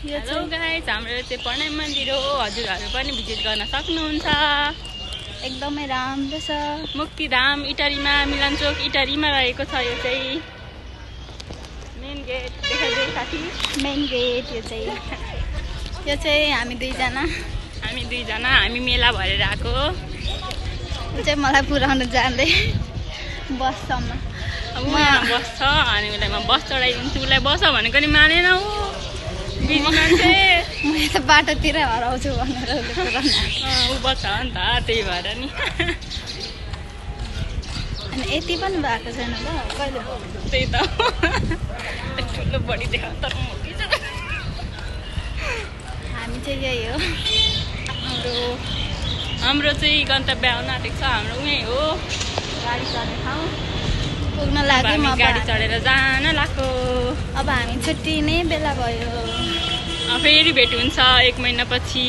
Hello guys, हाम्रो चाहिँ प्रणय मन्दिर हो। हजुरहरू पनि भिजिट गर्न सक्नुहुन्छ। एकदमै राम्रो छ। मुक्तिधाम इटरीमा, मिलनचोक इटरीमा रहेको छ। यो चाहिँ मेन गेट देखाइदियो साथी। मेन गेट यो चाहिँ हामी दुईजना हामी मेला भरेर आएको। यो चाहिँ मलाई पुऱ्याउन जाँदै बससम्म बस्छ अनि उसलाई म बस चढाइदिन्छु। उसलाई बस भनेको नि मानेन ऊ बिजी मान्छे। म यता बाटोतिर हराउँछु भनेर उसले पुऱ्याउन ऊ बस्छ नि त, त्यही भएर नि। अनि यति पनि भएको छैन ल कहिले त्यही त ठुलो बडी देखाउँ तर हामी चाहिँ यही हो। हाम्रो चाहिँ गन्तव्य आउन आँटेको छ। हाम्रो उहीँ हो गाडी चढ्ने ठाउँ। पुग्न लाग्यो। म गाडी चढेर जान लाग्यो। अब हामी छुट्टिने बेला भयो। फेरि भेट हुन्छ 1 महिनापछि।